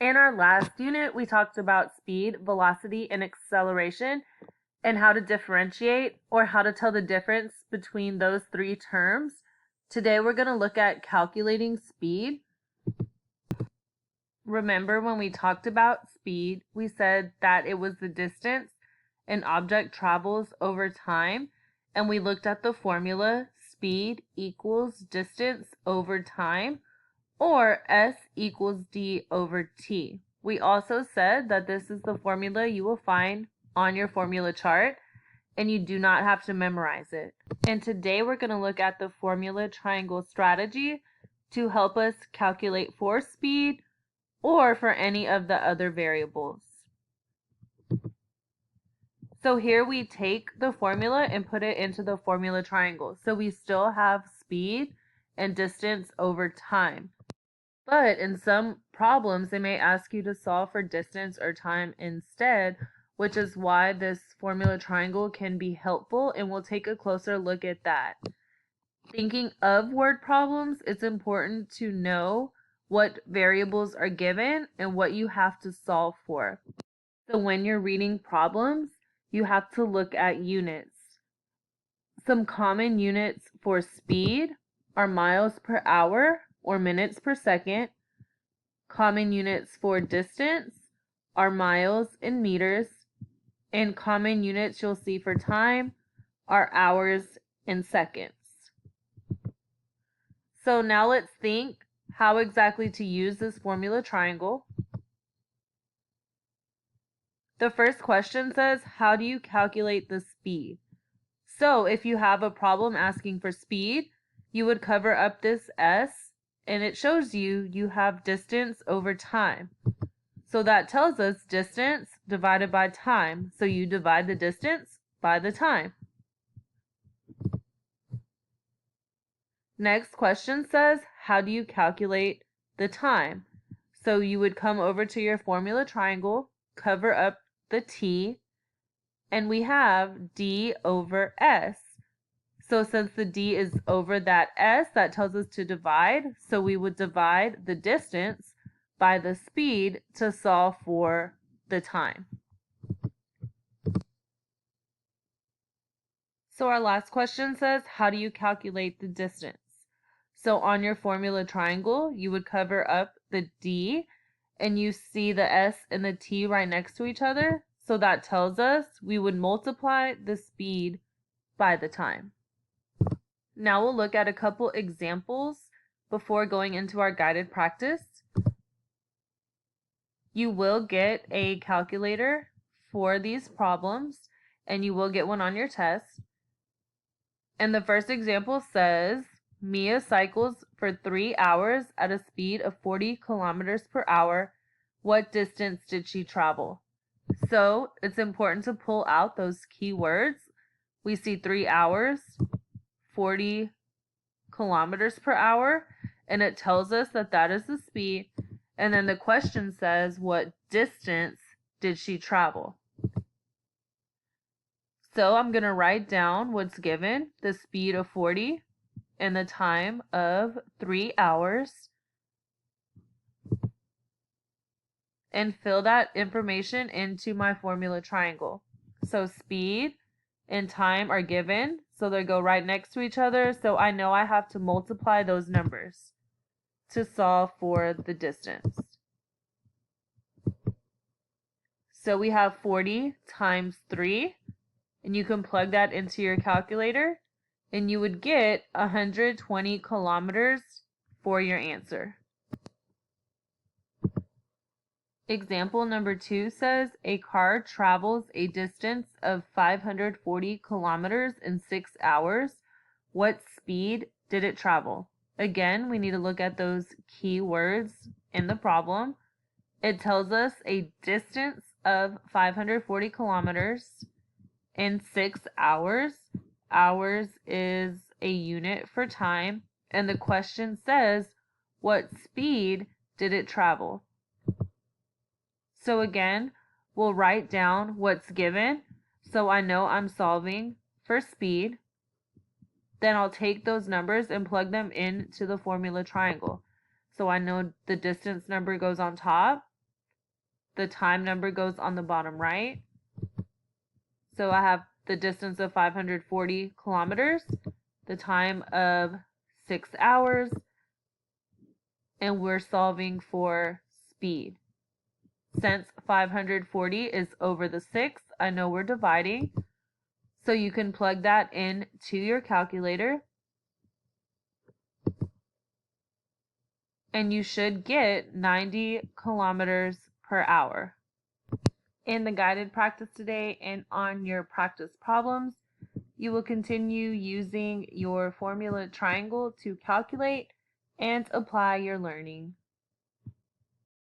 In our last unit, we talked about speed, velocity, and acceleration, and how to differentiate or how to tell the difference between those three terms. Today, we're going to look at calculating speed. Remember when we talked about speed, we said that it was the distance an object travels over time, and we looked at the formula speed equals distance over time, or S equals D over T. We also said that this is the formula you will find on your formula chart, and you do not have to memorize it. And today we're going to look at the formula triangle strategy to help us calculate for speed or for any of the other variables. So here we take the formula and put it into the formula triangle. So we still have speed and distance over time. But in some problems, they may ask you to solve for distance or time instead, which is why this formula triangle can be helpful, and we'll take a closer look at that. Thinking of word problems, it's important to know what variables are given and what you have to solve for. So when you're reading problems, you have to look at units. Some common units for speed are miles per hour or minutes per second. Common units for distance are miles and meters. And common units you'll see for time are hours and seconds. So now let's think how exactly to use this formula triangle. The first question says, how do you calculate the speed? So if you have a problem asking for speed, you would cover up this S, and it shows you have distance over time. So that tells us distance divided by time. So you divide the distance by the time. Next question says, how do you calculate the time? So you would come over to your formula triangle, cover up the T, and we have D over S. So since the D is over that S, that tells us to divide. So we would divide the distance by the speed to solve for the time. So our last question says, how do you calculate the distance? So on your formula triangle, you would cover up the D, and you see the S and the T right next to each other. So that tells us we would multiply the speed by the time. Now we'll look at a couple examples before going into our guided practice. You will get a calculator for these problems, and you will get one on your test. And the first example says, Mia cycles for 3 hours at a speed of 40 kilometers per hour. What distance did she travel? So it's important to pull out those key words. We see 3 hours, 40 kilometers per hour, and it tells us that that is the speed. And then the question says, what distance did she travel? So I'm going to write down what's given, the speed of 40 and the time of 3 hours, and fill that information into my formula triangle. So speed and time are given, so they go right next to each other, so I know I have to multiply those numbers to solve for the distance. So we have 40 times 3, and you can plug that into your calculator, and you would get 120 kilometers for your answer. Example number 2 says, a car travels a distance of 540 kilometers in 6 hours. What speed did it travel? Again, we need to look at those key words in the problem. It tells us a distance of 540 kilometers in 6 hours. Hours is a unit for time, and the question says, what speed did it travel? So again, we'll write down what's given, so I know I'm solving for speed. Then I'll take those numbers and plug them into the formula triangle. So I know the distance number goes on top, the time number goes on the bottom right. So I have the distance of 540 kilometers, the time of 6 hours, and we're solving for speed. Since 540 is over the 6, I know we're dividing. So you can plug that in to your calculator. And you should get 90 kilometers per hour. In the guided practice today and on your practice problems, you will continue using your formula triangle to calculate and apply your learning.